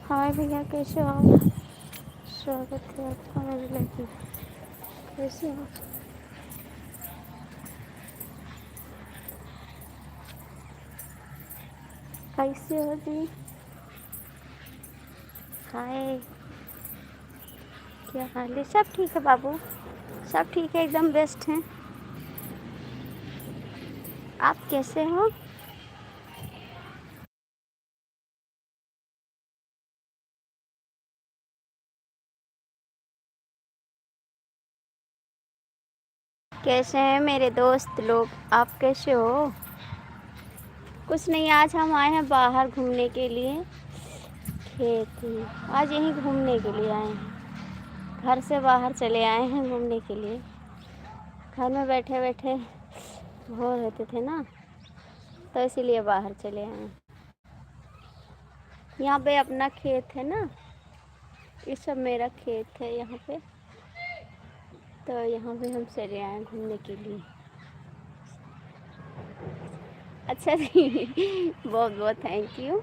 हाय भैया, कैसे हो आप? स्वागत है आपका मेरे लाइफ में। कैसे हो? कैसे हो जी? हाय, क्या हाल है? सब ठीक है बाबू, सब ठीक है, एकदम बेस्ट हैं। आप कैसे हो? कैसे हैं मेरे दोस्त लोग? आप कैसे हो? कुछ नहीं, आज हम आए हैं बाहर घूमने के लिए खेत में। आज यहीं घूमने के लिए आए हैं, घर से बाहर चले आए हैं घूमने के लिए। घर में बैठे बैठे बोर होते थे ना, तो इसीलिए बाहर चले आए हैं। यहाँ पे अपना खेत है ना, ये सब मेरा खेत है यहाँ पे, तो यहाँ पे हम चले आए घूमने के लिए। अच्छा जी बहुत बहुत थैंक यू।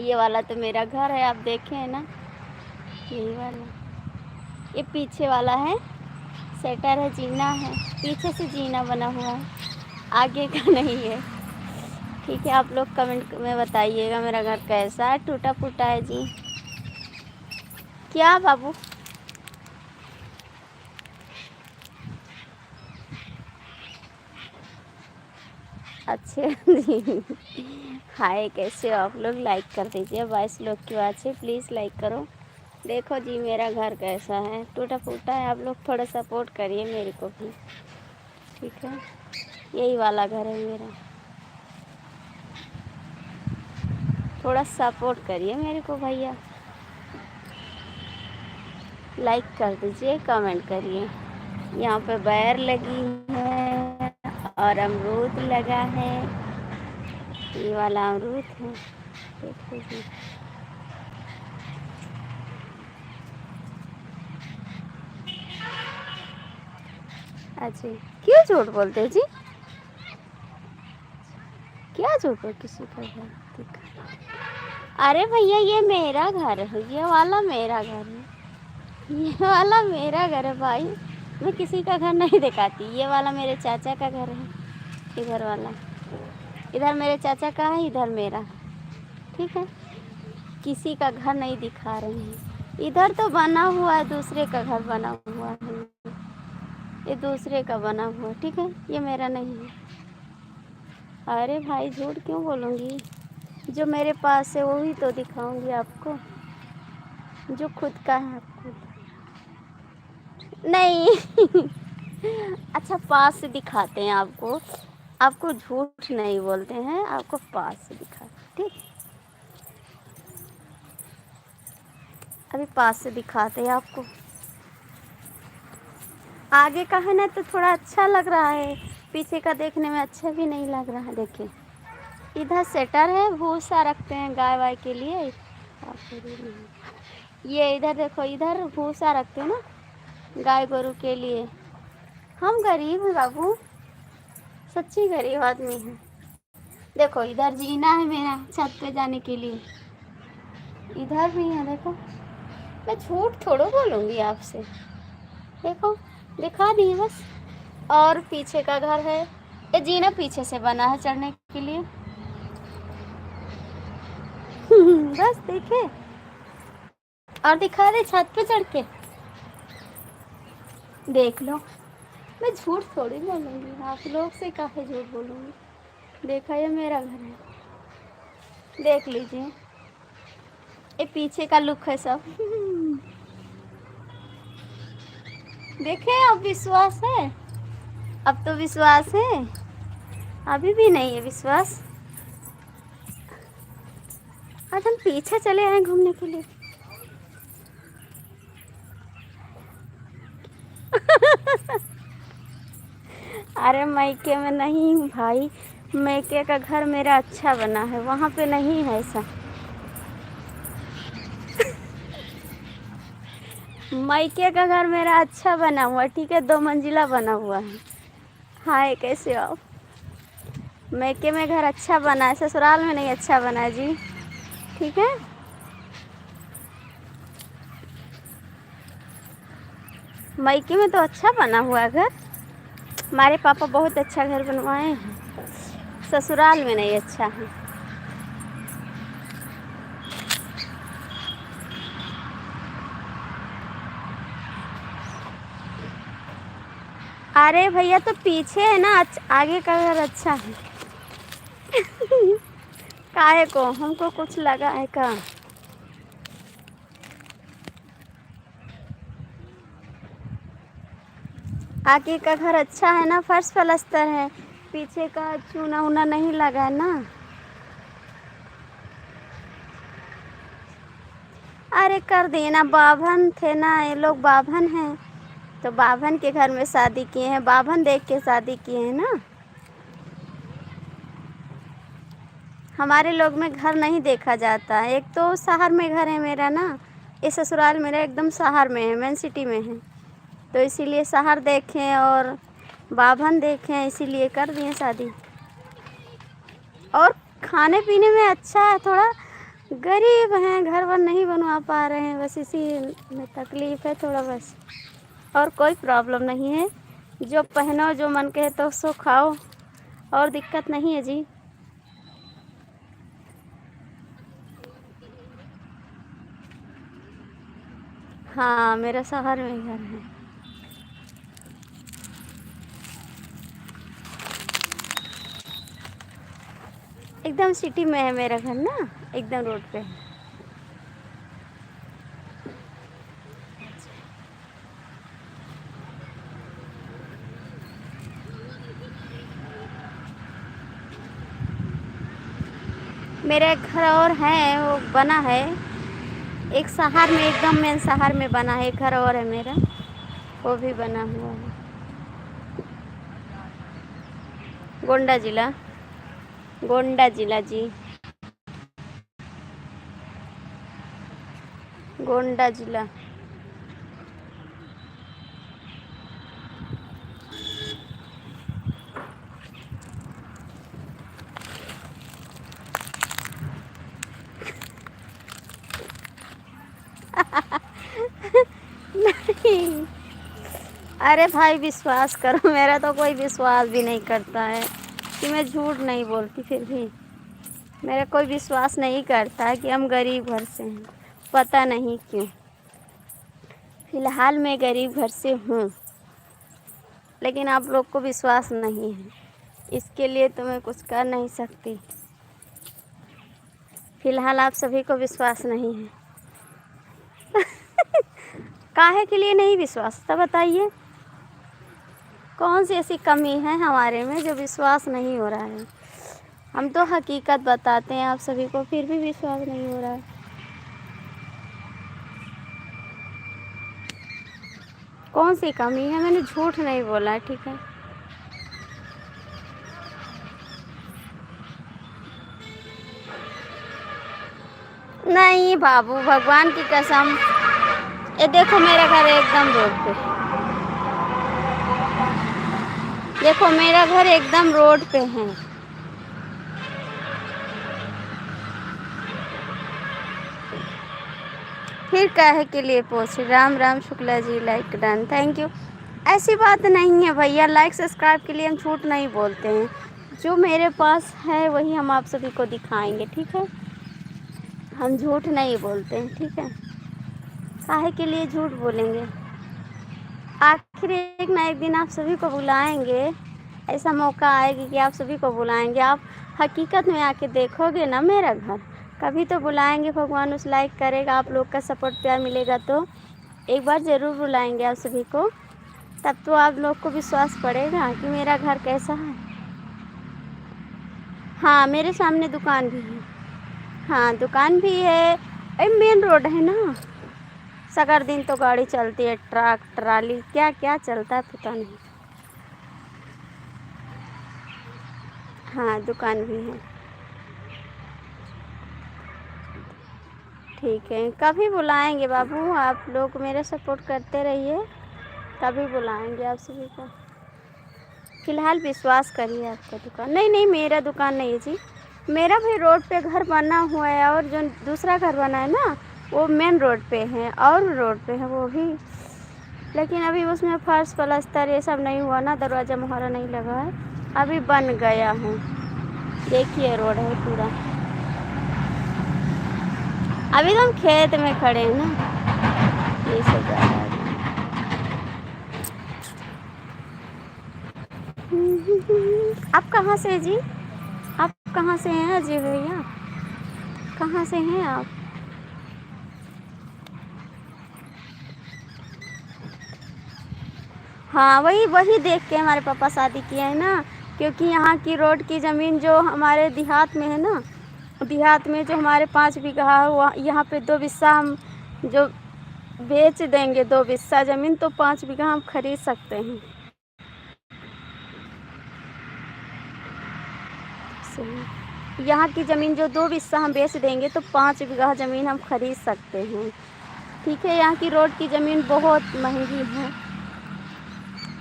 ये वाला तो मेरा घर है, आप देखे हैं ना, यही वाला। ये पीछे वाला है शटर है, जीना है, पीछे से जीना बना हुआ है, आगे का नहीं है। ठीक है, आप लोग कमेंट में बताइएगा मेरा घर कैसा है। टूटा फूटा है जी। क्या बाबू? अच्छे जी हाय, कैसे हो आप लोग? लाइक कर दीजिए, 22 लोग की बात है, प्लीज़ लाइक करो। देखो जी मेरा घर कैसा है, टूटा फूटा है। आप लोग थोड़ा सपोर्ट करिए मेरे को भी, ठीक है? यही वाला घर है मेरा, थोड़ा सपोर्ट करिए मेरे को भैया। लाइक कर दीजिए, कमेंट करिए। यहाँ पे बैर लगी है और अमरूद लगा है, ये वाला अमरूद है, देखो जी। अच्छा, क्यों झूठ बोलते हैं जी? क्या झूठ बोल? किसी का घर दिखा? अरे भैया ये मेरा घर है, ये वाला मेरा घर है, ये वाला मेरा घर है भाई। मैं किसी का घर नहीं दिखाती। ये वाला मेरे चाचा का घर है, इधर वाला, इधर मेरे चाचा का है, इधर मेरा है, ठीक है? किसी का घर नहीं दिखा रहे हैं। इधर तो बना हुआ है, दूसरे का घर बना हुआ है, ये दूसरे का बना हुआ, ठीक है? ये मेरा नहीं है। अरे भाई झूठ क्यों बोलूँगी? जो मेरे पास है वही तो दिखाऊंगी आपको, जो खुद का है आपको नहीं अच्छा पास से दिखाते हैं आपको। आपको झूठ नहीं बोलते हैं, आपको पास से दिखा, ठीक। अभी पास से दिखाते हैं आपको। आगे का है ना तो थोड़ा अच्छा लग रहा है, पीछे का देखने में अच्छा भी नहीं लग रहा है। देखिए इधर सेटर है, भूसा रखते हैं गाय वाय के लिए। ये इधर देखो, इधर भूसा रखते हैं ना गाय गोरू के लिए। हम गरीब हैं बाबू, सच्ची गरीब आदमी है। देखो इधर जीना है मेरा छत पे जाने के लिए, इधर भी है देखो। मैं झूठ थोड़ा बोलूँगी आपसे, देखो दिखा दिए बस। और पीछे का घर है, ये जीना पीछे से बना है चढ़ने के लिए। बस देखे, और दिखा दे छत पे चढ़ के, देख लो। मैं झूठ थोड़ी बोलूँगी, आप लोग से काहे झूठ बोलूँगी। देखा, ये मेरा घर है, देख लीजिए। ये पीछे का लुक है सब। देखे, अब विश्वास है, अब तो विश्वास है, अभी भी नहीं है विश्वास। आज हम पीछे चले आए घूमने के लिए। अरे मायके में नहीं भाई, मायके का घर मेरा अच्छा बना है, वहाँ पे नहीं है ऐसा। मायके का घर मेरा अच्छा बना हुआ, ठीक है, 2 मंजिला बना हुआ है। हाय कैसे हो आप? मायके में घर अच्छा बना है, ससुराल में नहीं अच्छा बना है जी, ठीक है। मायके में तो अच्छा बना हुआ है घर, हमारे पापा बहुत अच्छा घर बनवाए हैं, ससुराल में नहीं अच्छा है। अरे भैया तो पीछे है ना, आगे का घर अच्छा है। काहे को हमको कुछ लगा है का? आगे का घर अच्छा है ना, फर्श पलस्तर है, पीछे का चूना उना नहीं लगा है ना। अरे कर देना, बाभन थे ना ये लोग, बाभन हैं तो बाभन के घर में शादी किए हैं, बाभन देख के शादी किए हैं ना। हमारे लोग में घर नहीं देखा जाता, एक तो शहर में घर है मेरा ना, ये ससुराल मेरा एकदम शहर में है, मेन सिटी में है, तो इसीलिए शहर देखें और बाभन देखें, इसीलिए कर दिए शादी। और खाने पीने में अच्छा है, थोड़ा गरीब हैं, घर वर नहीं बनवा पा रहे हैं, बस इसी में तकलीफ़ है थोड़ा बस, और कोई प्रॉब्लम नहीं है। जो पहनो, जो मन कहे तो सो खाओ, और दिक्कत नहीं है जी। हाँ मेरा शहर में घर है। एकदम सिटी में है मेरा घर ना, एकदम रोड पे है। मेरा एक घर और है, वो बना है एक शहर में, एकदम मेन शहर में बना है, एक घर और है मेरा, वो भी बना हुआ है। गोंडा जिला, गोंडा जिला जी, गोंडा जिला। नहीं, अरे भाई विश्वास करो, मेरा तो कोई विश्वास भी नहीं करता है कि मैं झूठ नहीं बोलती, फिर भी मेरा कोई विश्वास नहीं करता कि हम गरीब घर से हैं, पता नहीं क्यों। फ़िलहाल मैं गरीब घर से हूँ, लेकिन आप लोग को विश्वास नहीं है, इसके लिए तो मैं कुछ कर नहीं सकती। फ़िलहाल आप सभी को विश्वास नहीं है। काहे के लिए नहीं विश्वास था बताइए? कौन सी ऐसी कमी है हमारे में जो विश्वास नहीं हो रहा है? हम तो हकीकत बताते हैं आप सभी को, फिर भी विश्वास नहीं हो रहा है। कौन सी कमी है? मैंने झूठ नहीं बोला है, ठीक है। नहीं बाबू, भगवान की कसम, ये देखो मेरा घर एकदम रोड पे, देखो मेरा घर एकदम रोड पे है। फिर काहे के लिए post? Ram Ram Shukla ji, like done, thank you. ऐसी बात नहीं है भैया, लाइक सब्सक्राइब के लिए हम झूठ नहीं बोलते हैं। जो मेरे पास है वही हम आप सभी को दिखाएंगे, ठीक है। हम झूठ नहीं बोलते हैं, ठीक है। काहे के लिए झूठ बोलेंगे? आखिर एक ना एक दिन आप सभी को बुलाएंगे, ऐसा मौका आएगी कि आप सभी को बुलाएंगे। आप हकीकत में आके देखोगे ना मेरा घर, कभी तो बुलाएंगे। भगवान उस लाइक करेगा, आप लोग का सपोर्ट प्यार मिलेगा तो एक बार ज़रूर बुलाएंगे आप सभी को। तब तो आप लोग को विश्वास पड़ेगा कि मेरा घर कैसा है। हाँ, मेरे सामने दुकान भी है। हाँ, दुकान भी है, मेन रोड है ना। सगर दिन तो गाड़ी चलती है, ट्रक ट्राली क्या क्या चलता है पता नहीं। हाँ, दुकान भी है। ठीक है, कभी बुलाएंगे बाबू, आप लोग मेरा सपोर्ट करते रहिए, कभी बुलाएंगे आप सभी को। फ़िलहाल विश्वास करिए, आपका दुकान नहीं, नहीं मेरा दुकान नहीं है जी। मेरा भी रोड पे घर बना हुआ है, और जो दूसरा घर बना है ना वो मेन रोड पे है, और रोड पे है वो भी, लेकिन अभी उसमें फर्श प्लास्टर ये सब नहीं हुआ ना, दरवाज़ा मोहरा नहीं लगा है, अभी बन गया है। देखिए रोड है पूरा। अभी तो हम खेत में खड़े हैं ना, ये सब ज़्यादा है। आप कहाँ से जी? आप कहाँ से हैं अजय भैया? कहाँ से हैं आप? हाँ, वही वही देख के हमारे पापा शादी किए हैं ना, क्योंकि यहाँ की रोड की ज़मीन जो हमारे देहात में है ना, देहात में जो हमारे 5 बीघा है, वहाँ यहाँ पे 2 बिस्सा हम जो बेच देंगे, 2 बिस्सा ज़मीन, तो 5 बीघा हम खरीद सकते हैं। यहाँ की ज़मीन जो 2 बिस्सा हम बेच देंगे तो 5 बीघा ज़मीन हम खरीद सकते हैं, ठीक है। यहाँ की रोड की ज़मीन बहुत महंगी है,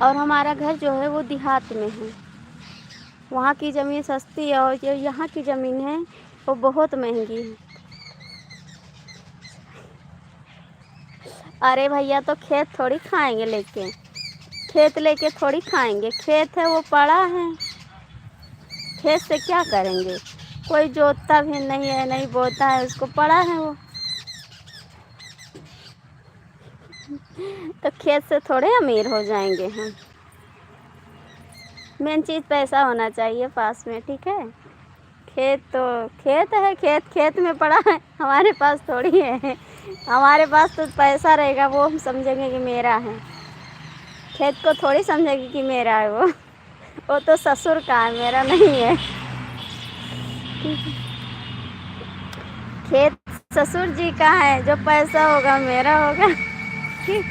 और हमारा घर जो है वो देहात में है। वहाँ की ज़मीन सस्ती है, और जो यहाँ की ज़मीन है वो बहुत महंगी है। अरे भैया, तो खेत थोड़ी खाएंगे लेके, खेत लेके थोड़ी खाएंगे, खेत है वो पड़ा है, खेत से क्या करेंगे? कोई जोतता भी नहीं है, नहीं बोता है, उसको पड़ा है वो, तो खेत से थोड़े अमीर हो जाएंगे हम। मेन चीज़ पैसा होना चाहिए पास में, ठीक है। खेत तो खेत है, खेत खेत में पड़ा है, हमारे पास थोड़ी है। हमारे पास तो पैसा रहेगा, वो हम समझेंगे कि मेरा है, खेत को थोड़ी समझेंगे कि मेरा है वो तो ससुर का है, मेरा नहीं है। खेत ससुर जी का है, जो पैसा होगा मेरा होगा, ठीक।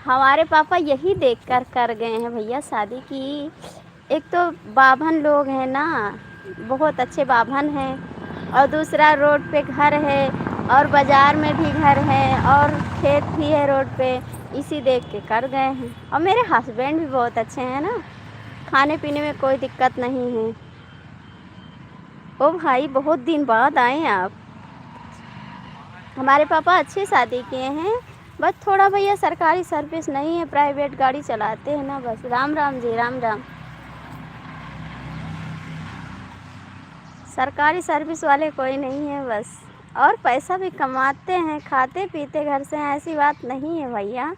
हमारे पापा यही देख कर गए हैं भैया शादी की। एक तो बाभन लोग हैं ना, बहुत अच्छे बाभन हैं, और दूसरा रोड पे घर है, और बाज़ार में भी घर है, और खेत भी है रोड पे, इसी देख के कर गए हैं। और मेरे हस्बैंड भी बहुत अच्छे हैं ना, खाने पीने में कोई दिक्कत नहीं है। ओ भाई, बहुत दिन बाद आए आप। हमारे पापा अच्छी शादी किए हैं, बस थोड़ा भैया सरकारी सर्विस नहीं है, प्राइवेट गाड़ी चलाते हैं ना, बस। राम राम जी, राम राम। सरकारी सर्विस वाले कोई नहीं है बस, और पैसा भी कमाते हैं, खाते पीते घर से हैं, ऐसी बात नहीं है भैया।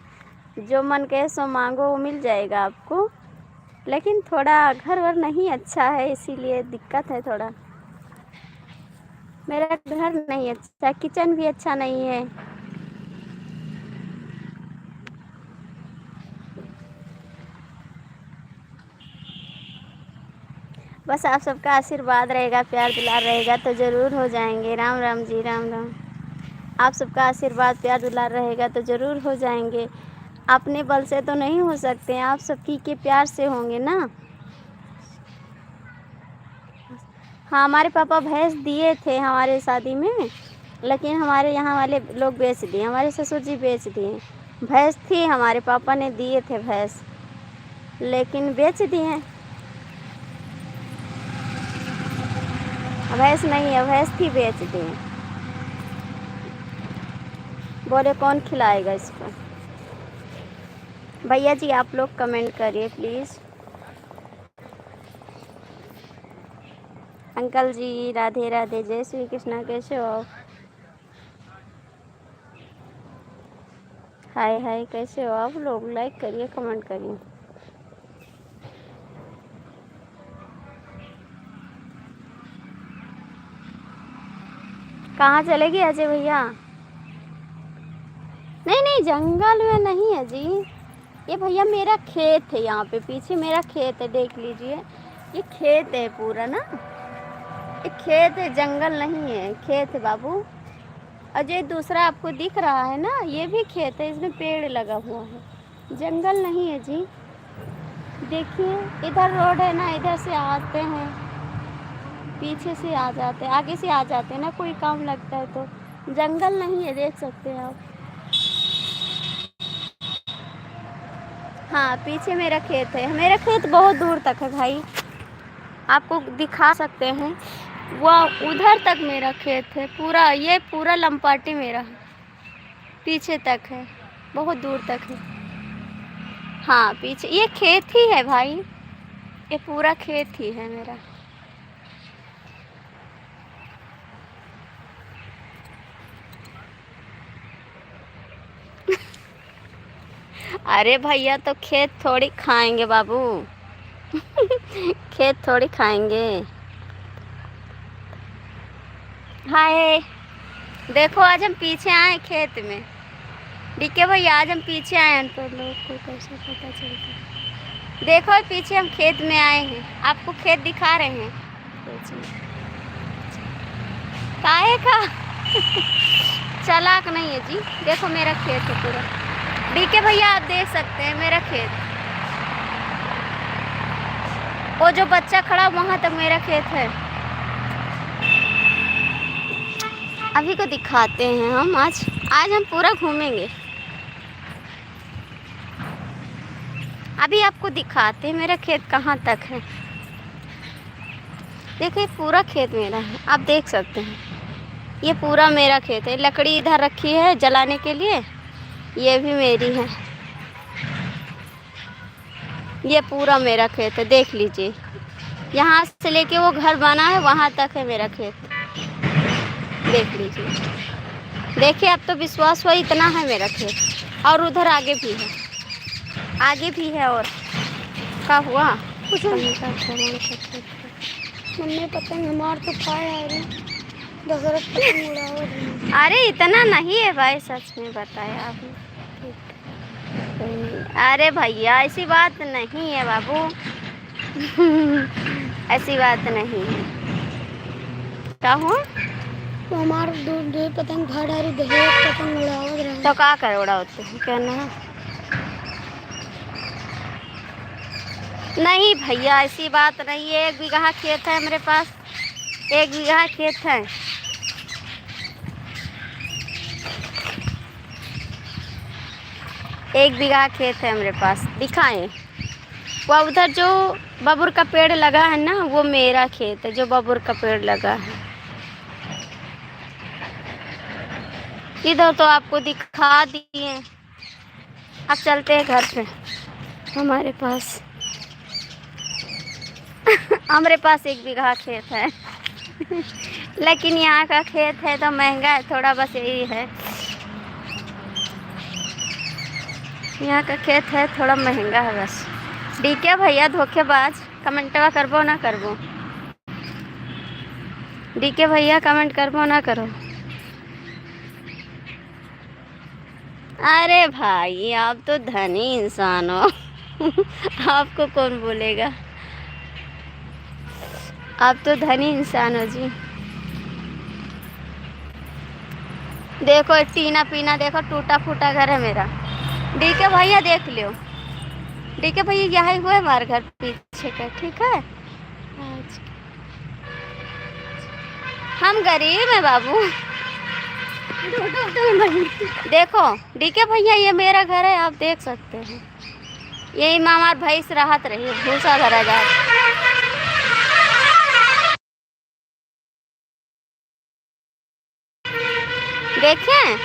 जो मन कहे सो मांगो, वो मिल जाएगा आपको। लेकिन थोड़ा घर वर नहीं अच्छा है, इसीलिए दिक्कत है थोड़ा। मेरा घर नहीं अच्छा, किचन भी अच्छा नहीं है। बस आप सबका आशीर्वाद रहेगा, प्यार दुलार रहेगा तो ज़रूर हो जाएंगे। राम राम जी, राम राम। आप सबका आशीर्वाद प्यार दुलार रहेगा तो ज़रूर हो जाएंगे। अपने बल से तो नहीं हो सकते, आप सबकी के प्यार से होंगे ना। हाँ, हमारे पापा भैंस दिए थे हमारे शादी में, लेकिन हमारे यहाँ वाले लोग बेच दिए, हमारे ससुर जी बेच दिए। भैंस थी, हमारे पापा ने दिए थे भैंस, लेकिन बेच दिए। भैंस नहीं है, भैंस थी, बेच दिए। बोले कौन खिलाएगा इसको। भैया जी आप लोग कमेंट करिए प्लीज़। अंकल जी राधे राधे, जय श्री कृष्णा, कैसे हो आप? हाय हाय, कैसे हो आप लोग? लाइक करिए, कमेंट करिए। कहाँ चले गए अजय भैया? नहीं नहीं, जंगल में नहीं है जी। ये भैया मेरा खेत है, यहाँ पे पीछे मेरा खेत है, देख लीजिए। ये खेत है पूरा ना, ये खेत है, जंगल नहीं है, खेत है बाबू। और जो दूसरा आपको दिख रहा है ना, ये भी खेत है, इसमें पेड़ लगा हुआ है, जंगल नहीं है जी। देखिए इधर रोड है ना, इधर से आते हैं, पीछे से आ जाते हैं, आगे से आ जाते हैं ना, कोई काम लगता है तो। जंगल नहीं है, देख सकते हैं आप। हाँ, पीछे मेरा खेत है, मेरा खेत बहुत दूर तक है भाई, आपको दिखा सकते हैं। वो उधर तक मेरा खेत है पूरा, ये पूरा लंपाटी मेरा है, पीछे तक है, बहुत दूर तक है। हाँ पीछे ये खेत ही है भाई, ये पूरा खेत ही है मेरा। अरे भैया तो खेत थोड़ी खाएंगे बाबू खेत थोड़ी खाएंगे। हाय, देखो आज हम पीछे आए खेत में, डीके भैया आज हम पीछे आए हैं, तो लोग को कैसे पता चलता। देखो पीछे हम खेत में आए हैं, आपको खेत दिखा रहे हैं। काहे का चालाक नहीं है जी, देखो मेरा खेत है पूरा। डीके भैया आप देख सकते हैं मेरा खेत, वो जो बच्चा खड़ा वहाँ तक मेरा खेत है। अभी को दिखाते हैं हम, आज हम पूरा घूमेंगे। अभी आपको दिखाते हैं मेरा खेत कहाँ तक है। देखिए पूरा खेत मेरा है, आप देख सकते हैं, ये पूरा मेरा खेत है। लकड़ी इधर रखी है जलाने के लिए, ये भी मेरी है। ये पूरा मेरा खेत है, देख लीजिए, यहाँ से लेके वो घर बना है वहाँ तक है मेरा खेत, देख लीजिए। देखिए अब तो विश्वास हुआ, इतना है मेरा खेत। और उधर आगे भी है, आगे भी है। और क्या हुआ? कुछ मम्मी पतंग मार तो पाया, अरे इतना नहीं है भाई, सच में बताया आपने। अरे भैया ऐसी बात नहीं है बाबू ऐसी बात नहीं है। क्या हुआ? तो हमारे दो पतंग फाड़ पतंग उड़ावत रहे, तो क्या कर उड़ाते हैं, कहना है? नहीं भैया ऐसी बात नहीं है, 1 बीघा खेत है मेरे पास, 1 बीघा खेत है। एक बीघा खेत है मेरे पास, दिखाएं। वो उधर जो बबूर का पेड़ लगा है ना, वो मेरा खेत है, जो बबूर का पेड़ लगा है। इधर तो आपको दिखा दिए, अब चलते हैं घर पे। हमारे पास हमारे पास 1 बीघा खेत है लेकिन यहाँ का खेत है तो महंगा है थोड़ा, बस यही है। यहाँ का खेत है थोड़ा महंगा है बस। डीके भैया धोखेबाज, कमेंटवा करबो ना करबो। डीके भैया कमेंट करबो ना करो। अरे भाई आप तो धनी इंसान हो। आपको कौन बोलेगा, आप तो धनी इंसान हो जी। देखो टीना पीना देखो, टूटा फूटा घर है मेरा। डीके भैया देख लो, डीके भैया यहाँ हुआ है हमारे घर पीछे का, ठीक है। हम गरीब हैं बाबू। देखो डीके भैया ये मेरा घर है, आप देख सकते हैं। यही मामा भैंस राहत रही, भूसा भरा जा। देखें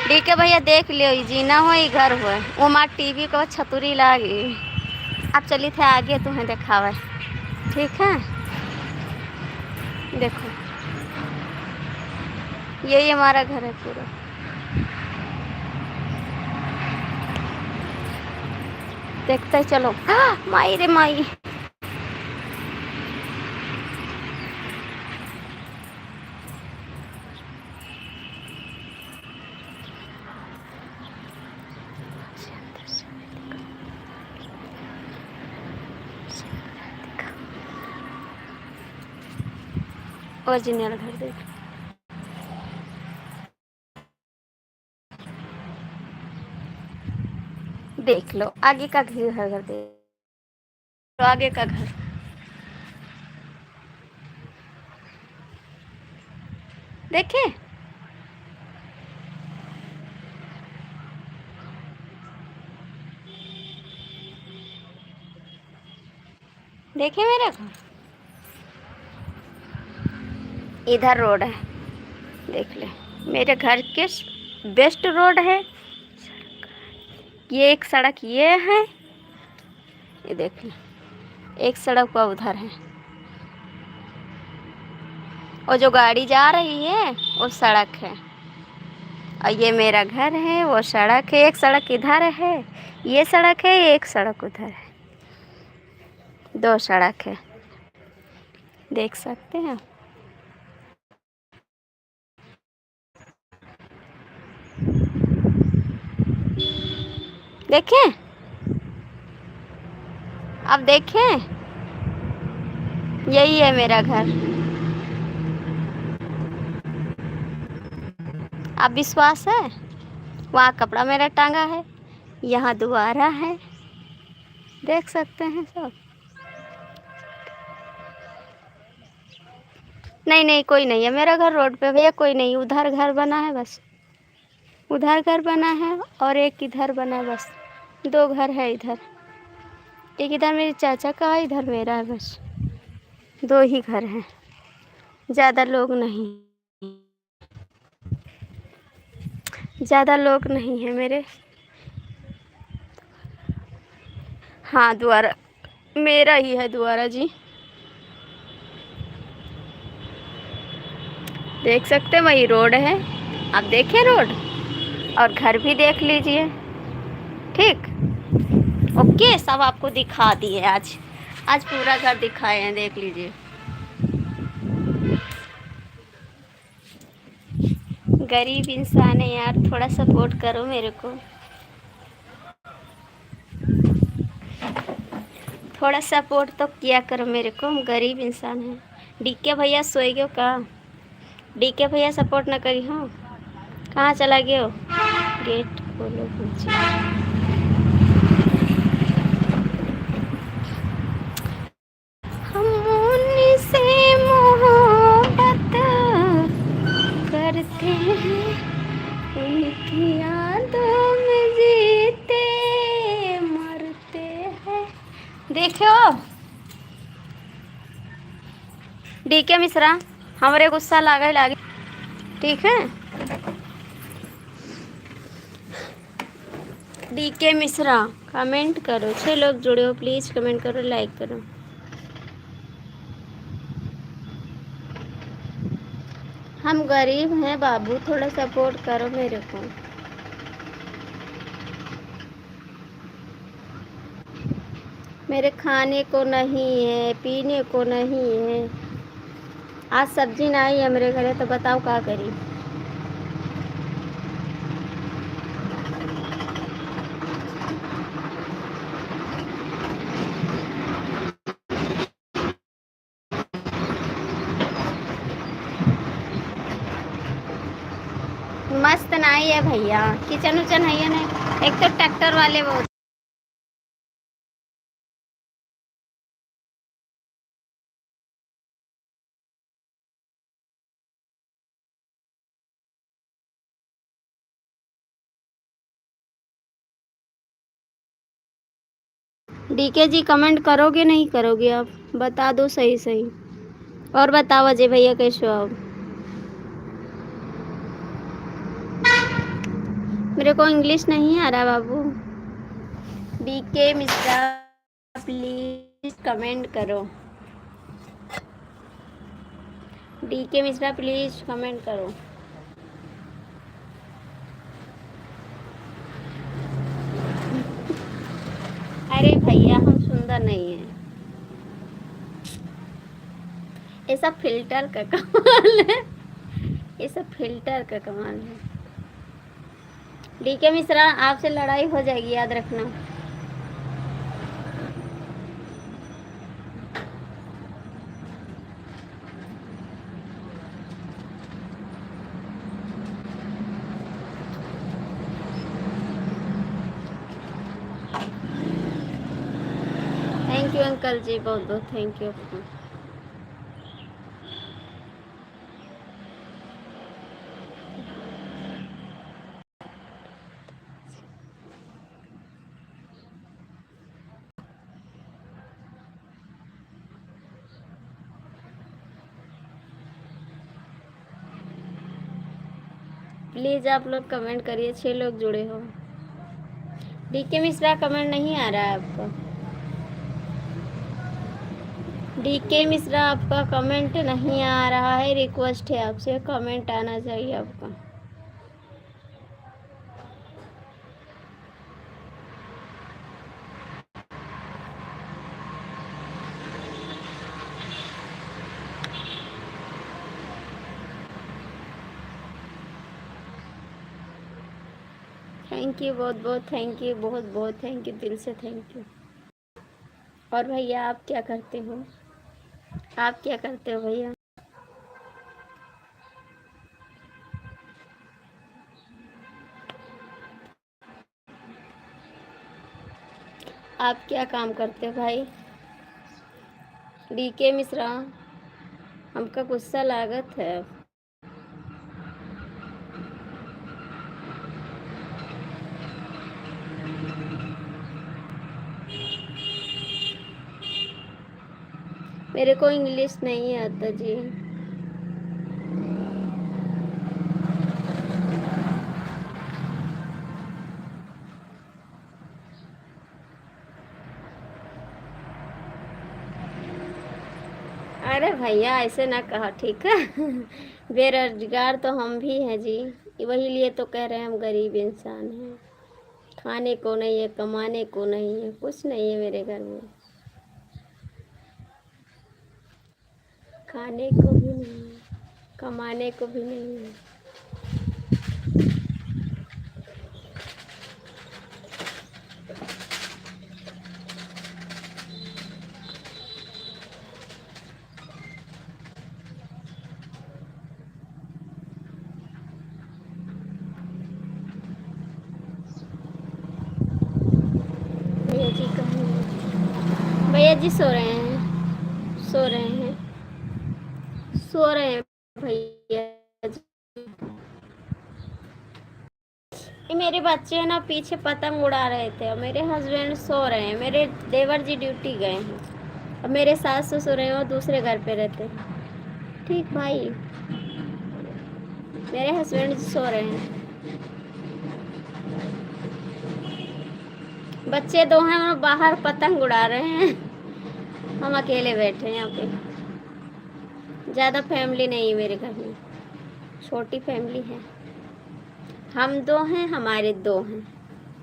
डीके भैया देख लियो, जीना हो ही घर हो, वो माँ टीवी को छतुरी लागी। अब चली थे आगे तुम्हें दिखावे, ठीक है। देखो यही हमारा घर है पूरा। देखते चलो। माई रे माई, ओरिजिनल घर देख लो। आगे का घर देख लो, आगे का घर। देखे देखे मेरा घर, इधर रोड है, देख ले। मेरे घर के बेस्ट रोड है, ये एक सड़क ये है, ये देख ले। एक सड़क का उधर है, और जो गाड़ी जा रही है वो सड़क है, और ये मेरा घर है, वो सड़क है। एक सड़क इधर है, ये सड़क है, एक सड़क उधर है, दो सड़क है, देख सकते हैं। देखें, अब देखें, यही है मेरा घर। अब विश्वास है, वहाँ कपड़ा मेरा टांगा है, यहाँ दुआरा है, देख सकते हैं सब। नहीं नहीं कोई नहीं है मेरा घर रोड पे भैया, कोई नहीं। उधर घर बना है बस, उधर घर बना है और एक इधर बना है, बस दो घर है इधर। एक इधर मेरे चाचा का है, इधर मेरा है, बस दो ही घर हैं, ज़्यादा लोग नहीं, ज़्यादा लोग नहीं है मेरे। हाँ द्वारा मेरा ही है, द्वारा जी देख सकते हैं, वही रोड है। आप देखें रोड, और घर भी देख लीजिए, ठीक। ओके, सब आपको दिखा दिए आज, आज पूरा घर दिखाए हैं, देख लीजिए। गरीब इंसान है यार, थोड़ा सपोर्ट करो मेरे को, थोड़ा सपोर्ट तो किया करो मेरे को, हम गरीब इंसान हैं। डीके भैया सोए गयो का? डीके भैया सपोर्ट ना करी हो, कहाँ चला गयो? गेट खोलो मुझे। हम उनसे मोहब्बत करते हैं, उनकी यादों में जीते मरते हैं। देखो डीके मिश्रा, हमारे गुस्सा लागे, ठीक है। डीके मिश्रा कमेंट करो, 6 लोग जुड़े हो, प्लीज़ कमेंट करो, लाइक करो। हम गरीब हैं बाबू, थोड़ा सपोर्ट करो मेरे को। मेरे खाने को नहीं है, पीने को नहीं है। आज सब्जी ना आई है मेरे घरे, तो बताओ क्या करी। मस्त नाई है भैया, किचन उचन है या नहीं। एक तो ट्रैक्टर वाले वो डीके जी कमेंट करोगे नहीं करोगे आप, बता दो सही सही। और बताओ अजय भैया कैसे हो आप। मेरे को इंग्लिश नहीं आ रहा बाबू। डीके मिश्रा प्लीज कमेंट करो। डीके मिश्रा प्लीज कमेंट करो। अरे भैया हम सुंदर नहीं हैं, ये सब फिल्टर का कमाल है। ये सब फिल्टर का कमाल है। डीके मिश्रा आपसे लड़ाई हो जाएगी, याद रखना। थैंक यू अंकल जी, बहुत बहुत थैंक यू। प्लीज़ आप लोग कमेंट करिए, 6 लोग जुड़े हो। डीके मिश्रा कमेंट नहीं आ रहा है आपका। डीके मिश्रा आपका कमेंट नहीं आ रहा है, रिक्वेस्ट है आपसे, कमेंट आना चाहिए आपका। थैंक यू, बहुत बहुत थैंक यू, बहुत बहुत थैंक यू, दिल से थैंक यू। और भैया आप क्या करते हो, आप क्या करते हो भैया। आप क्या काम करते हो भाई। डीके मिश्रा हमका गुस्सा लागत है। मेरे को इंग्लिश नहीं आता जी। अरे भैया ऐसे ना कहो, ठीक है। बेरोजगार तो हम भी हैं जी, वही लिए तो कह रहे हैं हम गरीब इंसान हैं। खाने को नहीं है, कमाने को नहीं है, कुछ नहीं है मेरे घर में। खाने को भी नहीं है, कमाने को भी नहीं है। भैया जी कहाँ, भैया जी सो रहे हैं, सो रहे हैं, सो रहे हैं भैया जी। ये मेरे बच्चे हैं ना, पीछे पतंग उड़ा रहे थे और मेरे हस्बैंड सो रहे हैं। मेरे देवर जी ड्यूटी गए हैं और मेरे सास ससुर हैं, वो दूसरे घर पे रहते हैं। ठीक भाई, मेरे हस्बैंड जी सो रहे हैं। बच्चे दो हैं, वो बाहर पतंग उड़ा रहे हैं। हम अकेले बैठे हैं यहाँ पे। ज़्यादा फैमिली नहीं है मेरे घर में, छोटी फैमिली है। हम दो हैं, हमारे दो हैं,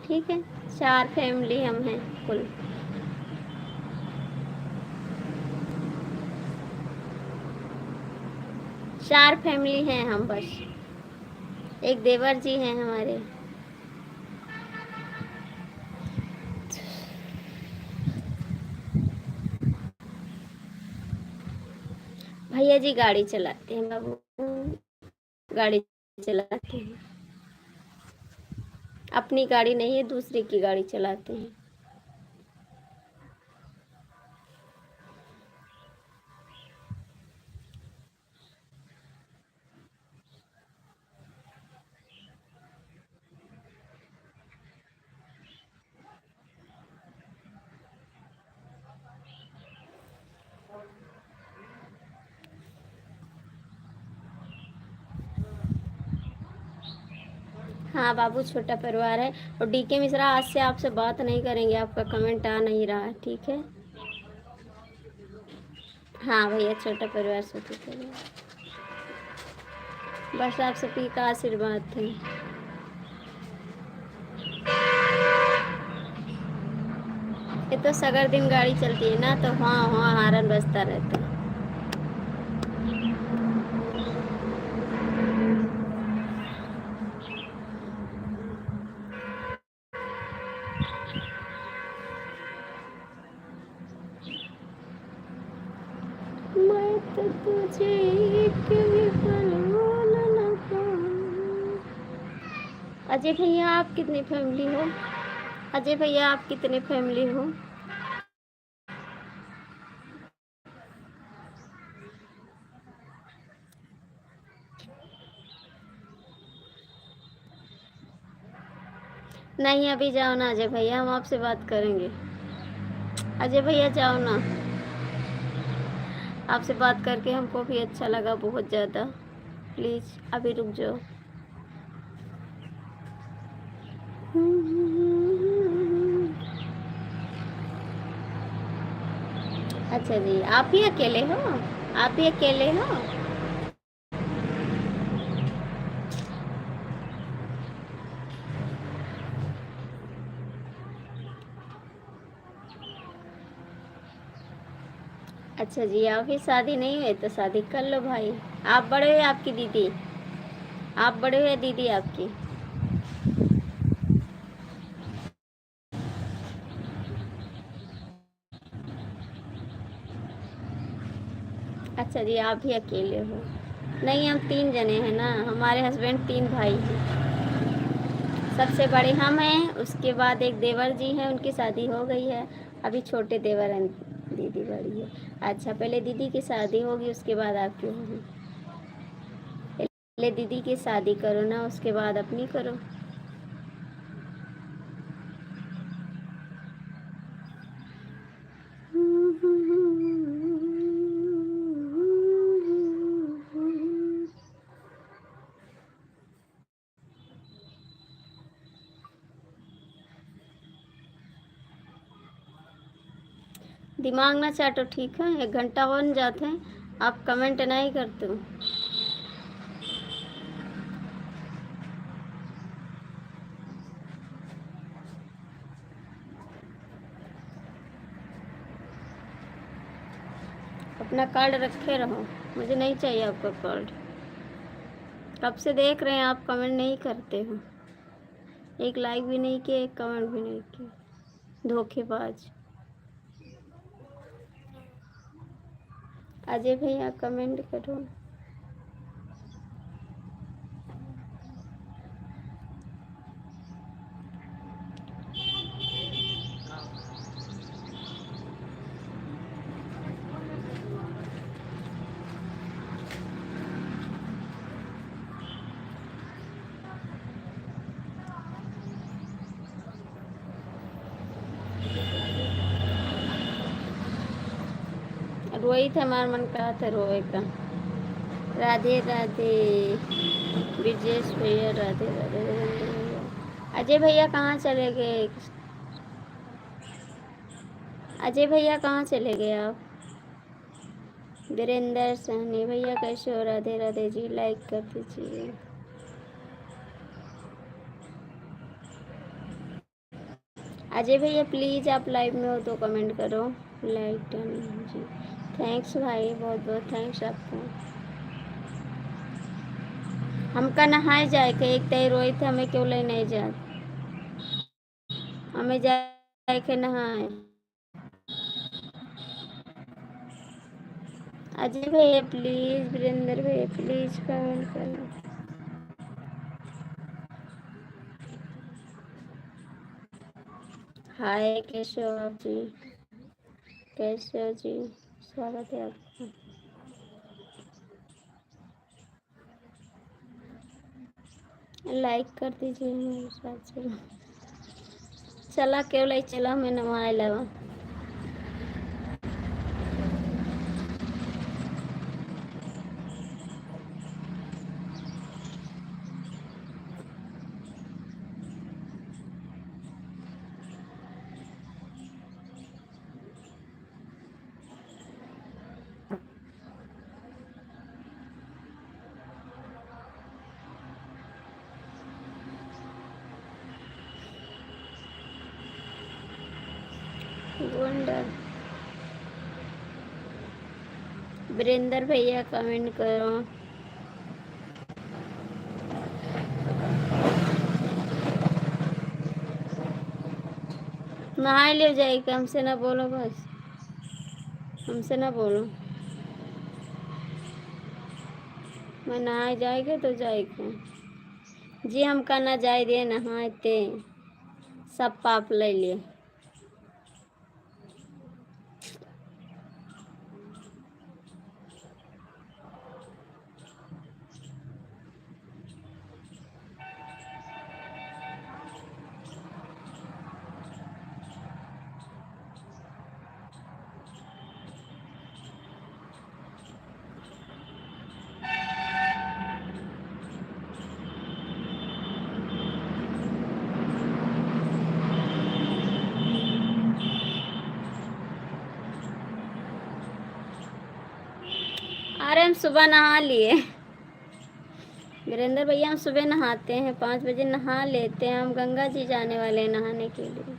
ठीक है। 4 फैमिली हम हैं कुल। 4 फैमिली हैं हम बस। एक देवर जी हैं हमारे। भैया जी गाड़ी चलाते हैं बाबू, गाड़ी चलाते हैं। अपनी गाड़ी नहीं है, दूसरे की गाड़ी चलाते हैं। हाँ बाबू, छोटा परिवार है। और डीके मिश्रा, आज से आपसे बात नहीं करेंगे, आपका कमेंट आ नहीं रहा है, ठीक है। हाँ भैया, छोटा परिवार, छोटा परिवार, बस आप सभी का आशीर्वाद थे। ये तो सगर दिन गाड़ी चलती है ना, तो हाँ हाँ हारन बजता रहता है। मैं तो तुझे एक भी पल भूल न पाऊं। अजय भैया, आप कितनी फैमिली हो? अजय भैया, आप कितने फैमिली हो? नहीं, अभी जाओ ना अजय भैया, हम आपसे बात करेंगे। अजय भैया जाओ ना, आपसे बात करके हमको भी अच्छा लगा बहुत ज़्यादा। प्लीज़ अभी रुक जाओ। अच्छा जी, आप ही अकेले हो? आप ही अकेले हो? अच्छा जी, अभी शादी नहीं हुई तो शादी कर लो भाई। आप बड़े हो या आपकी दीदी? आप बड़े हो या दीदी आपकी? अच्छा जी, आप ही अकेले हो? नहीं, हम 3 जने हैं ना, हमारे हस्बैंड 3 भाई हैं। सबसे बड़े हम हैं, उसके बाद एक देवर जी हैं, उनकी शादी हो गई है। अभी छोटे देवर हैं, दीदी बड़ी है। अच्छा, पहले दीदी की शादी होगी, उसके बाद आपकी होगी। पहले दीदी की शादी करो ना, उसके बाद अपनी करो। दिमाग ना चाटो, ठीक है। 1 घंटा हो न जाते हैं, आप कमेंट नहीं करते हो। अपना कार्ड रखे रहो, मुझे नहीं चाहिए आपका कार्ड। कब से देख रहे हैं, आप कमेंट नहीं करते हो। एक लाइक भी नहीं किया, एक कमेंट भी नहीं किया, धोखेबाज। अजय भैया कमेंट करो। रोहित हमारा मन कहा था रोए का। राधे राधे ब्रिजेश भैया, राधे राधे वीरेंद्र भैया। अजय भैया कहाँ चले गए? अजय भैया कहाँ चले गए आप? वीरेंद्र सहनी भैया, कैसे हो? राधे राधे जी, लाइक कर दीजिए। अजय भैया प्लीज़, आप लाइव में हो तो कमेंट करो। लाइक डन जी, थैंक्स भाई, बहुत बहुत थैंक्स आपको। हमका नहाए जाए के एक तय रोहित हमें क्यों ले नहीं जात। हमें जाए के नहाए। अजय भैया प्लीज, वीरेंद्र भैया प्लीज कमेंट करो। हाय कैसे हो आप जी, कैसे हो जी, स्वागत है आपका। लाइक कर दीजिए मेरे साथ। चलो चला क्यों लाई, चला मैं नवाए लगा। वंडर वीरेंद्र भैया कमेंट करो। नहा ले जाएगी, हमसे ना बोलो बस, हमसे ना बोलो। मैं नहाए जाएगा तो जाएगा जी, हमका ना जाए दे नहाते सब पाप ले लिए। अरे हम सुबह नहा लिए वीरेंद्र भैया, हम सुबह नहाते हैं, 5 बजे नहा लेते हैं। हम गंगा जी जाने वाले हैं नहाने के लिए।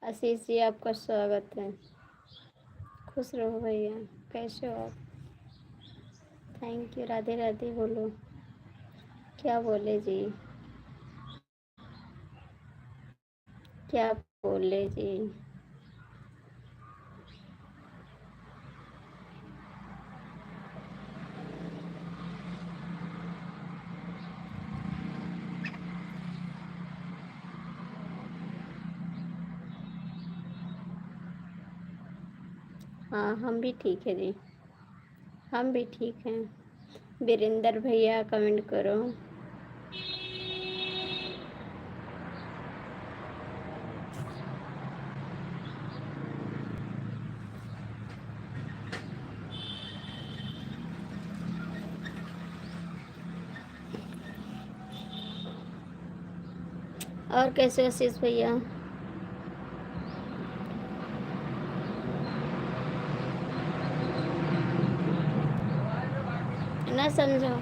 आशीष जी आपका स्वागत है, खुश रहो भैया, कैसे हो आप। थैंक यू, राधे राधे बोलो। क्या बोले जी, क्या बोले जी। हाँ हम भी ठीक है जी, हम भी ठीक हैं। वीरेंद्र भैया कमेंट करो। और कैसे आशीष भैया। ना समझो।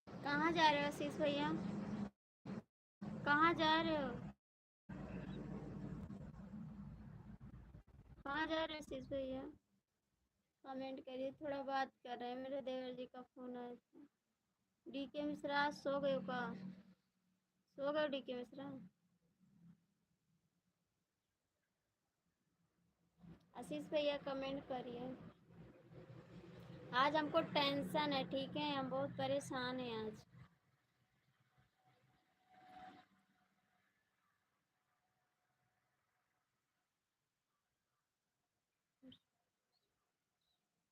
कहाँ जा रहे हो आशीष भैया? कहाँ जा रहे हो? कहाँ जा रहे हो आशीष भैया? कमेंट करिए, थोड़ा बात कर रहे हैं। मेरे देवर जी का फोन आया था। डीके मिश्रा सो गए का? सो गए डीके मिश्रा? आशीष भैया कमेंट करिए। आज हमको टेंशन है, ठीक है? हम बहुत परेशान हैं आज।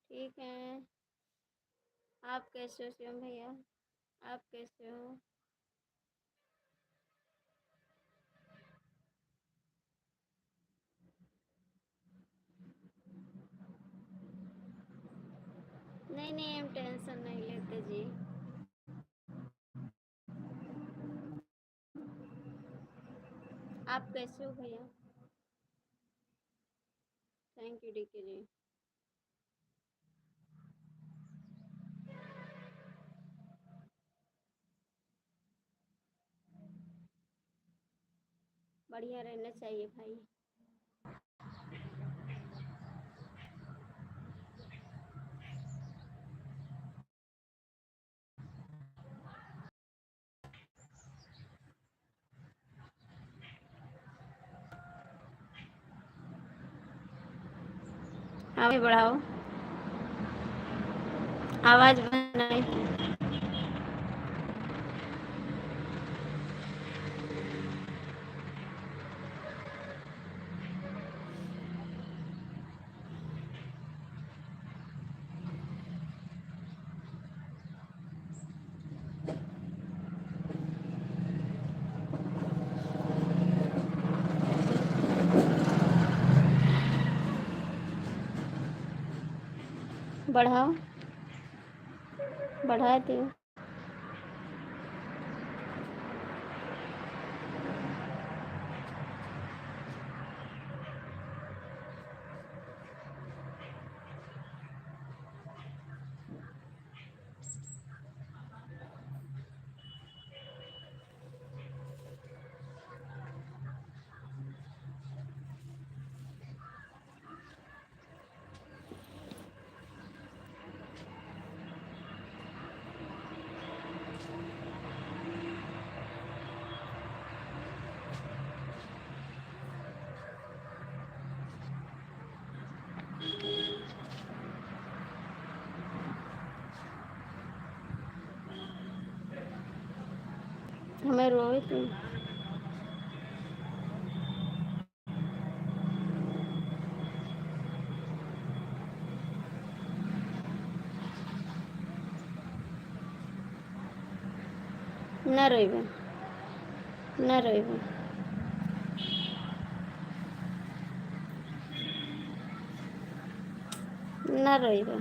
ठीक है। आप कैसे हो शिवम भैया? आप कैसे हो? नहीं नहीं, हम टेंशन नहीं लेते जी। आप कैसे हो भैया? थैंक यू डीके जी। बढ़िया रहना चाहिए भाई। आगे बढ़ाओ, आवाज बनाए। बढ़ाओ, बढ़ाते हो। हमें रोए तुम। न रोइबे, न रोइबे, न रोइबे।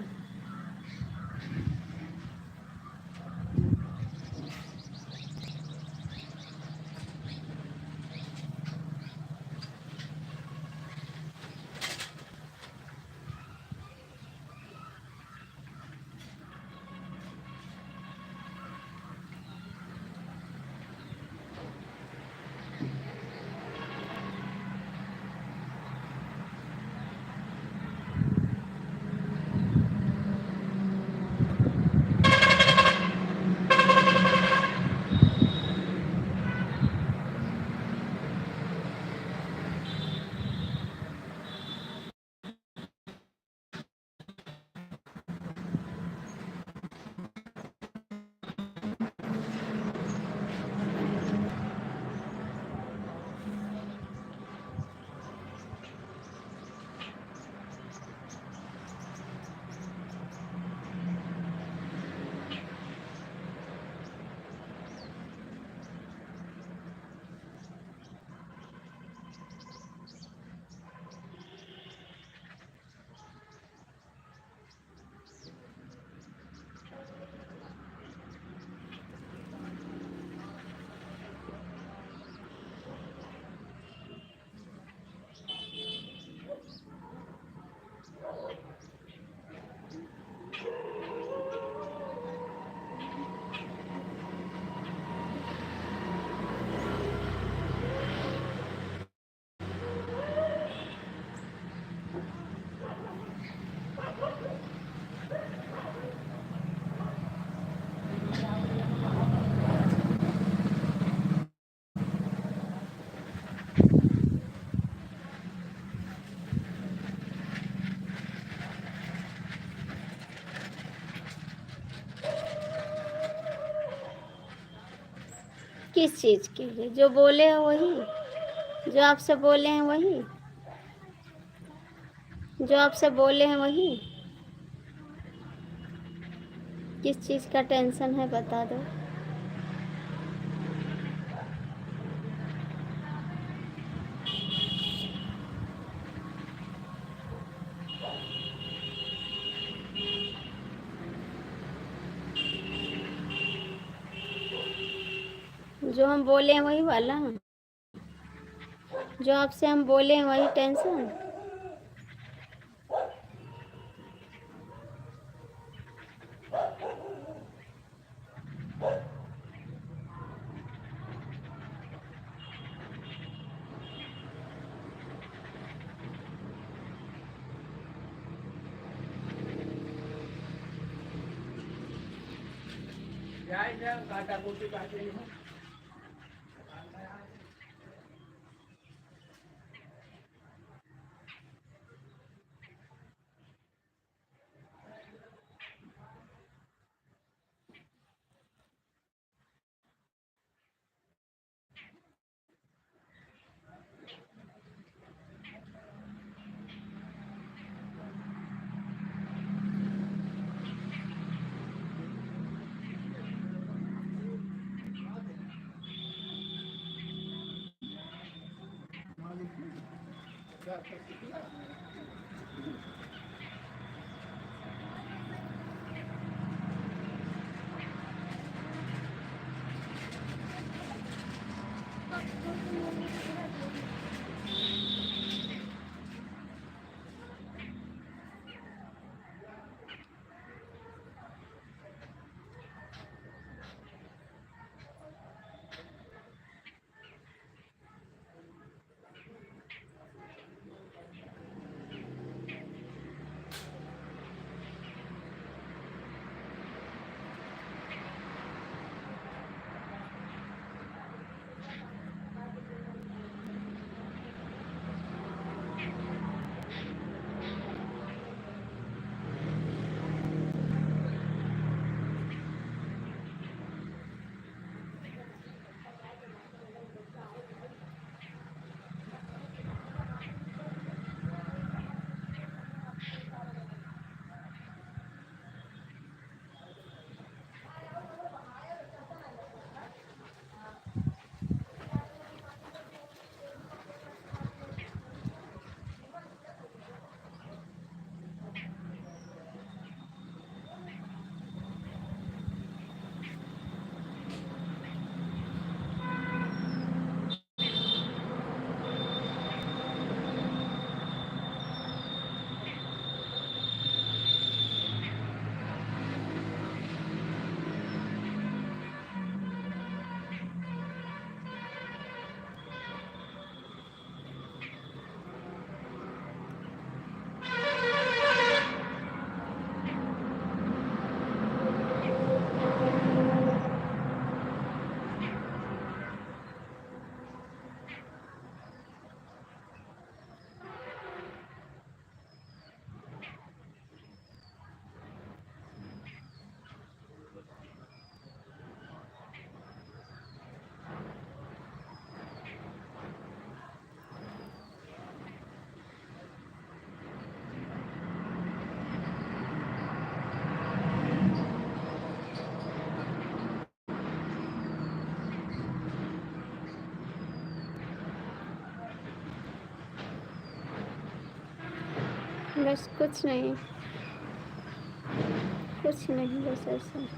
किस चीज़ के लिए? जो बोले हैं वही, जो आपसे बोले हैं वही, जो आपसे बोले हैं वही। किस चीज़ का टेंशन है बता दो। जो हम बोले हैं वही वाला, जो आपसे हम बोले हैं वही टेंशन। बस कुछ नहीं, कुछ नहीं, बस ऐसा।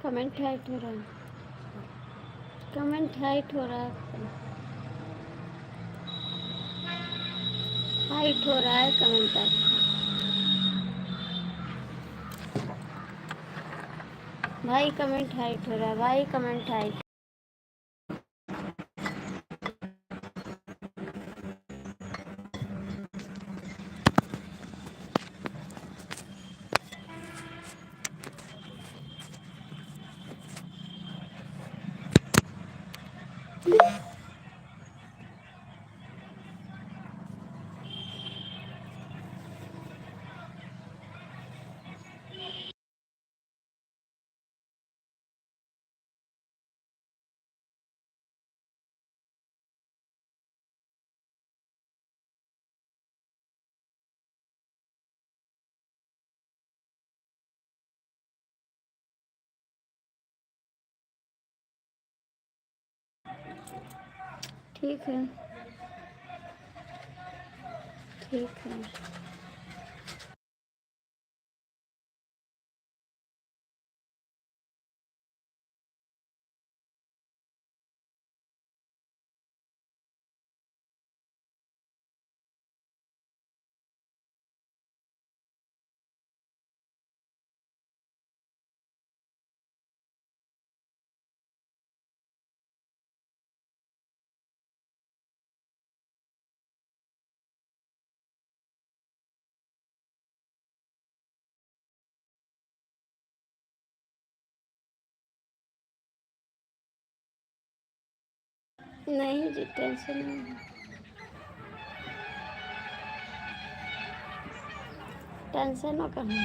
कमेंट हाइट हो रहा है, कमेंट हाइट हो रहा है, हाइट हो रहा है कमेंट आपका। भाई कमेंट हाइट हो रहा है, भाई कमेंट हाइट। ठीक है, ठीक है। नहीं जी, टेंशन नहीं है। टेंशन न करना।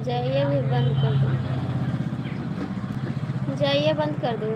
जाइए भी बंद कर दो, जाइए बंद कर दो।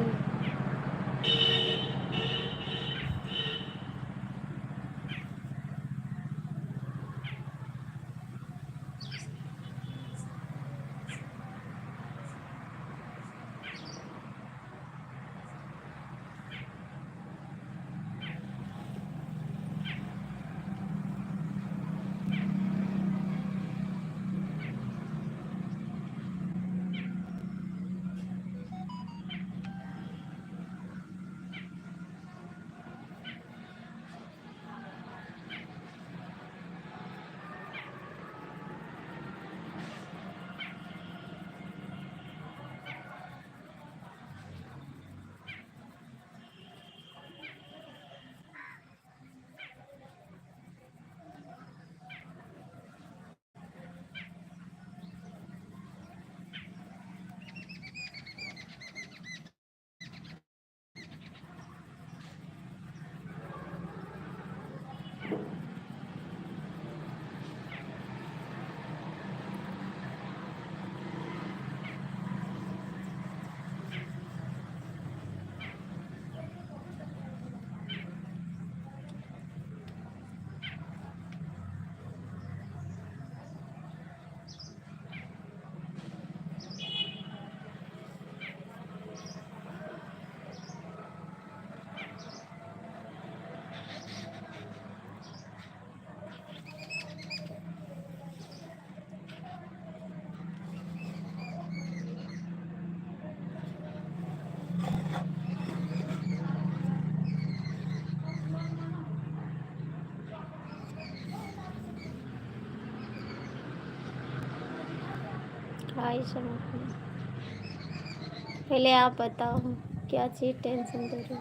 हाय समझ, पहले आप बताओ क्या चीज़ टेंशन दे रही हो,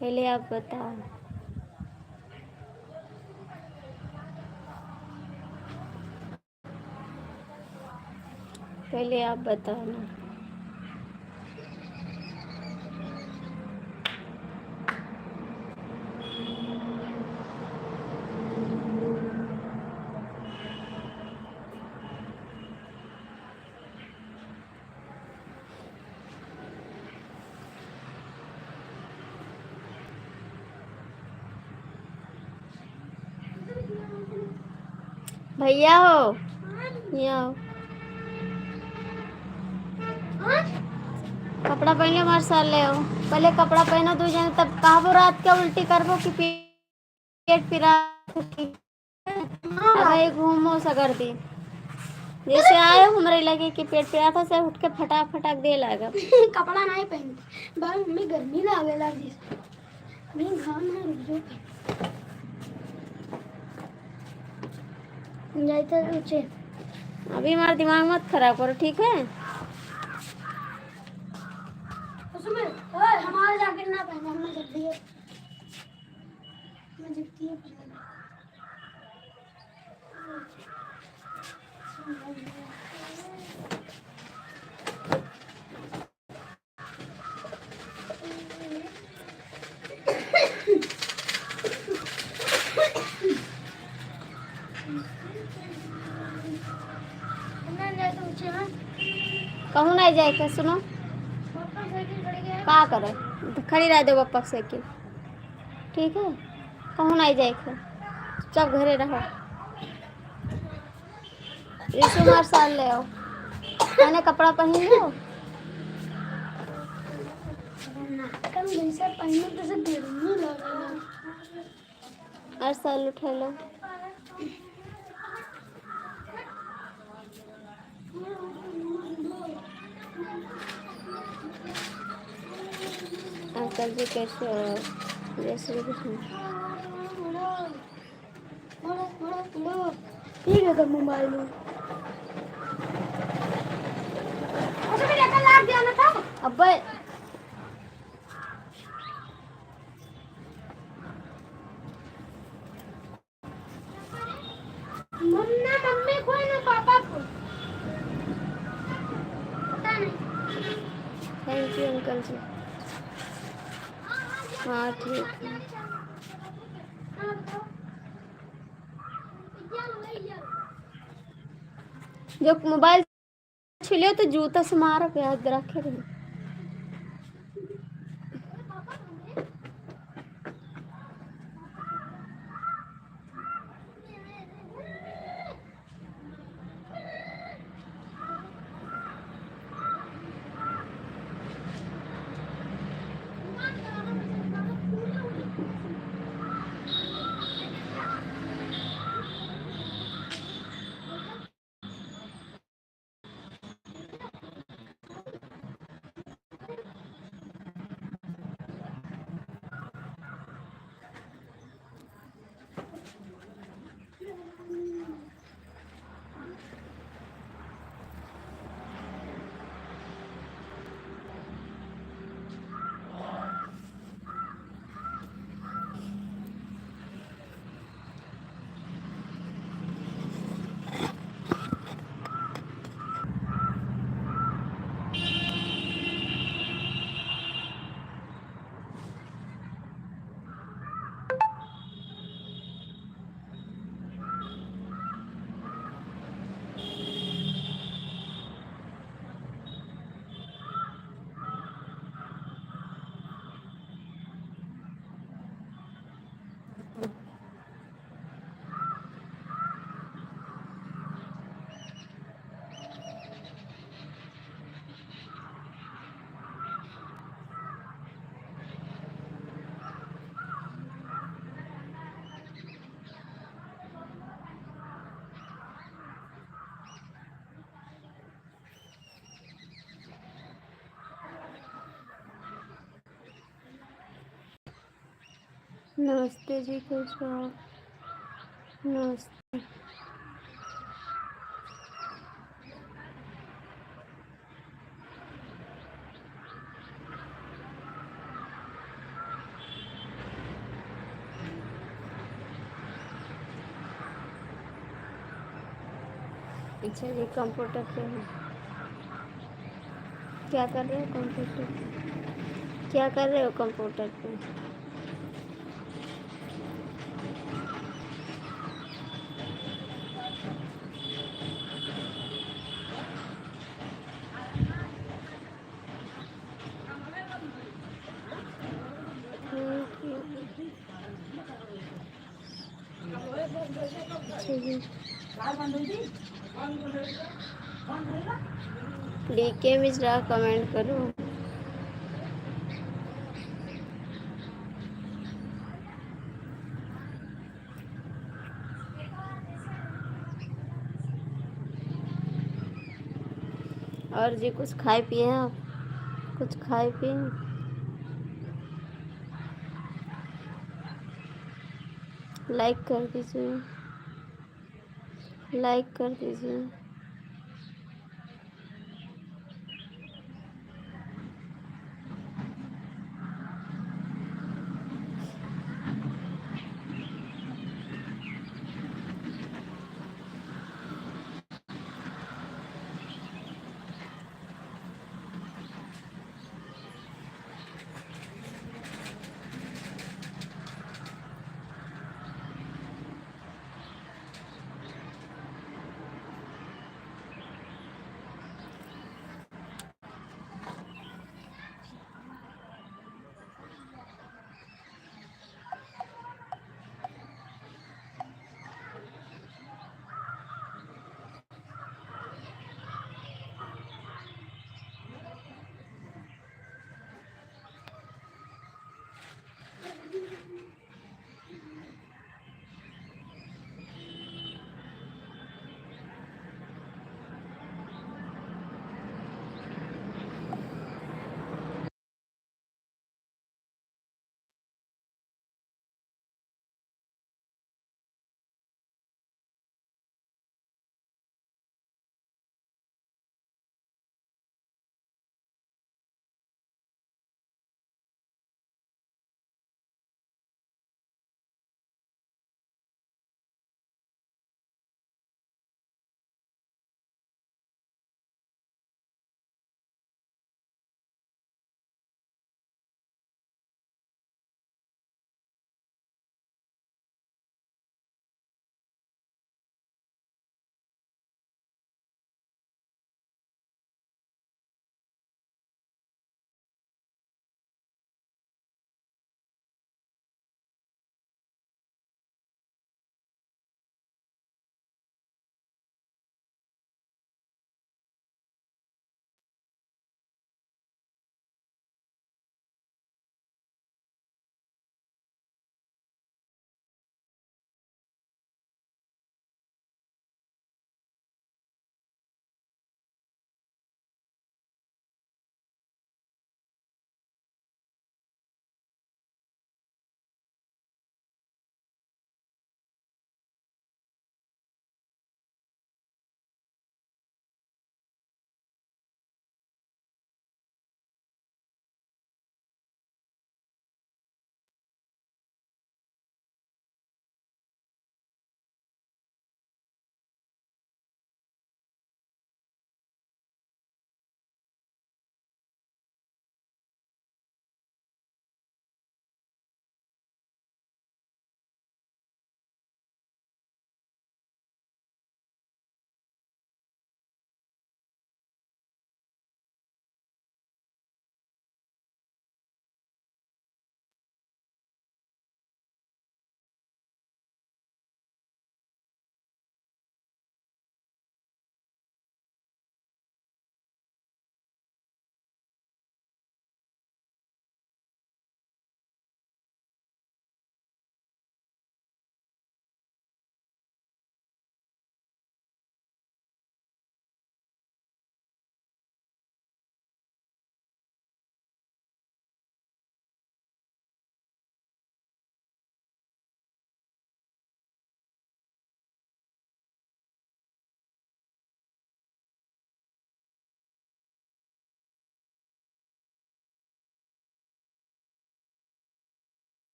पहले आप बताओ। पहले आप बताओ ना। भैया हो, ये आओ, कपड़ा पहन ले, मार साल ले आओ। पहले कपड़ा पहनो दो जने, तब कहा रात के उल्टी करबो कि पेट पिरा। अबे घूमो सगर दी, जैसे आए हमारे लगे कि पेट पिरा था से उठ के फटाक फटाक दे लगा। कपड़ा नहीं पहनते भाई, मम्मी गर्मी लागे लगी, नहीं घाम है, रुक जाओ नीचे। अभी हमारा दिमाग मत खराब करो, ठीक है। उसमें हमारा जैकेट ना पहना, हमें जल्दी है, मैं जल्दी है पहनना। कहूँ नहीं जाए के, सुनो का करे, खड़ी रह दो पप्पा की साइकिल, ठीक है। कहूँ नहीं जाए के, चुपचाप घरे रहो। रिशु मार साल ले आओ, मैंने कपड़ा पहन लो। कम जैसे पहनने तो सब गर्मी लगेगा। और साल उठा लो। अंकल जी कैसे हो? जय श्री कृष्ण। ठीक है तब मोबाइल में अच्छा मेरे का लाग गया ना था अब्बे मम्मी मम्मी को ना पापा को पता नहीं थैंक यू अंकल जी। हाँ ठीक है। जब मोबाइल छिलियो तो जूता से मारो पे हाथ रखे रहे। नमस्ते जी, कैसे हो आप? नमस्ते। अच्छा जी, कंप्यूटर पे हैं। क्या कर रहे हो कंप्यूटर पे? क्या कर रहे हो कंप्यूटर पे? Thank you. अच्छा जी। डीके मिश्रा कमेंट करो। और जी कुछ खाए पिए हैं आप? कुछ खाए पिए हैं? लाइक कर दीजिए, लाइक कर दीजिए।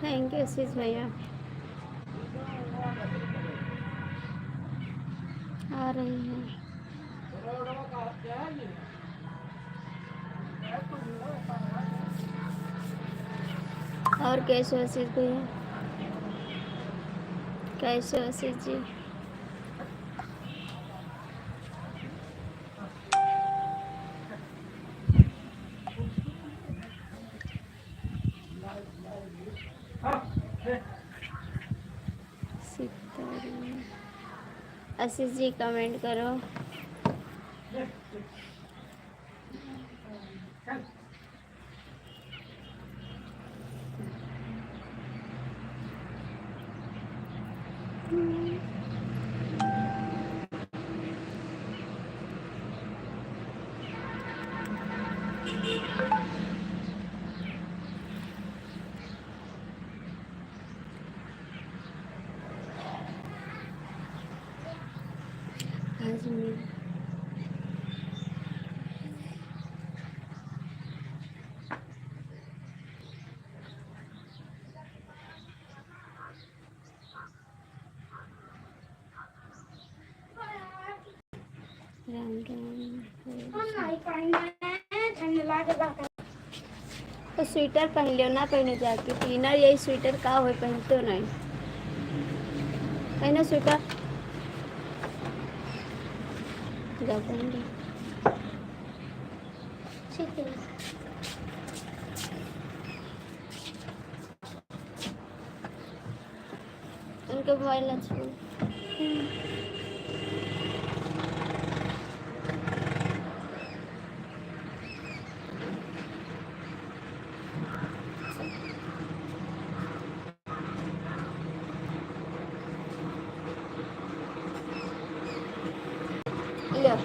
थैंक यू आशीष भैया। आ रही है। और कैसे हो आशीष भैया? कैसे हो आशीष जी? सितारे। आशीष जी कमेंट करो। आज मेरा राम राम। तो स्वेटर पहन लियो ना, पहने जाके तीनर यही स्वेटर का हो पहनते हो नहीं? पहनो स्वेटर। जाओ पहन लो। ठीक है। उनके मोबाइल ना छू। लो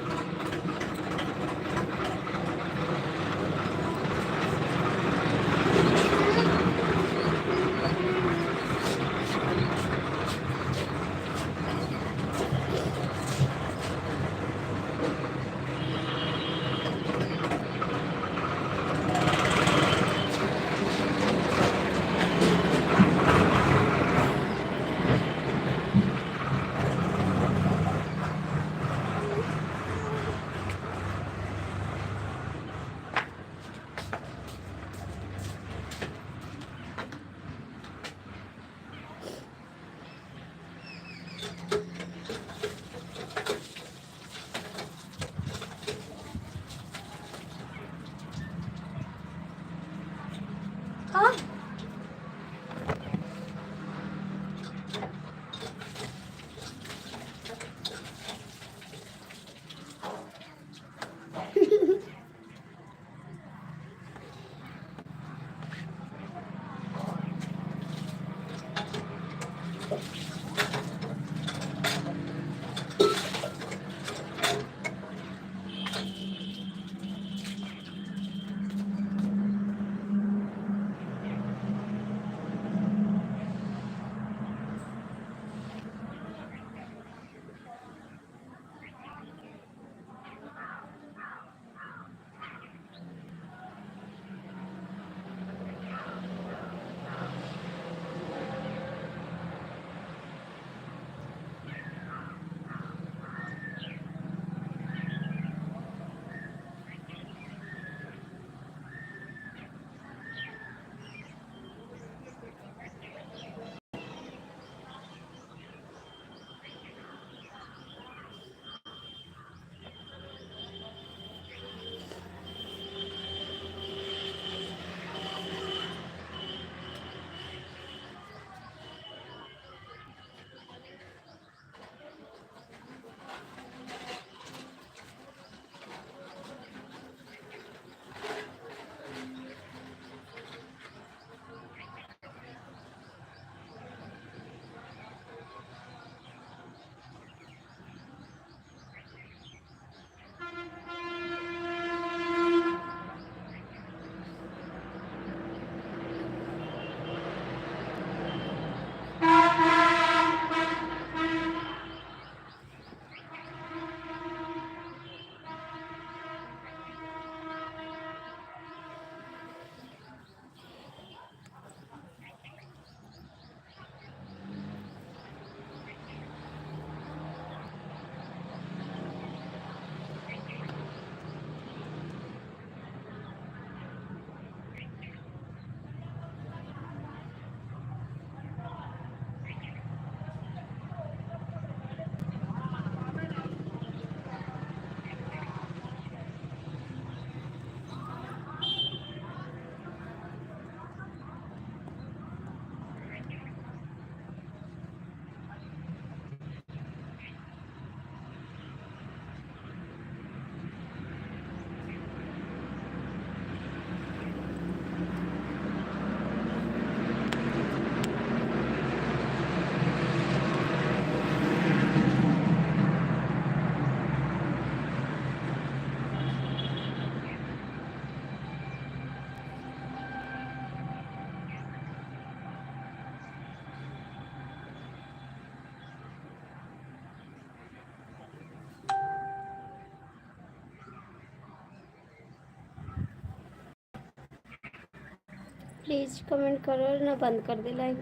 प्लीज़ कमेंट करो ना बंद कर दे लाइव।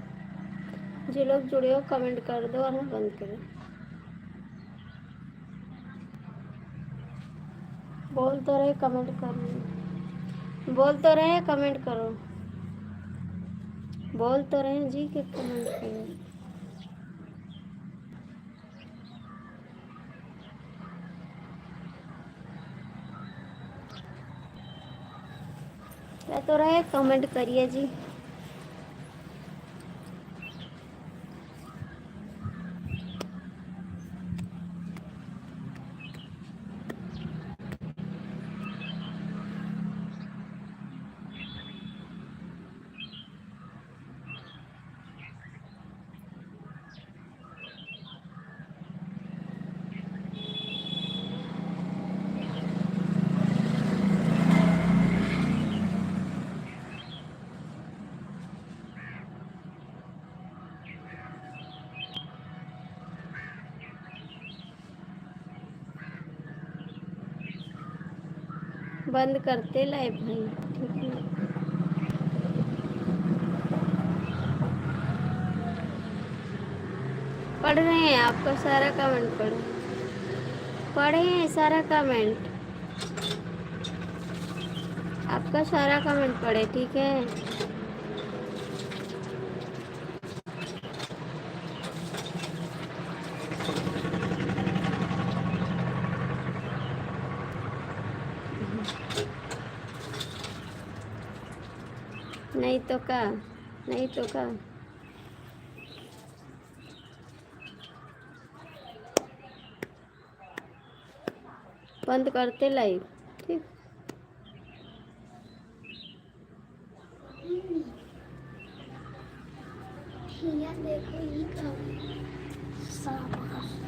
जो लोग जुड़े हो कमेंट कर दो और ना बंद करो। बोल तो रहे कमेंट करो, बोल तो रहे कमेंट करो, बोल तो रहे जी कि कमेंट करो। क्या तो रहे कमेंट करिए जी। बंद करते लाइव भाई, ठीक है। पढ़ रहे हैं आपका सारा कमेंट, पढ़े हैं सारा कमेंट, आपका सारा कमेंट पढ़े, ठीक है। नहीं तो का, नहीं तो का। बंद करते लाइव, ठीक। ये देखो ये कब शाबाश।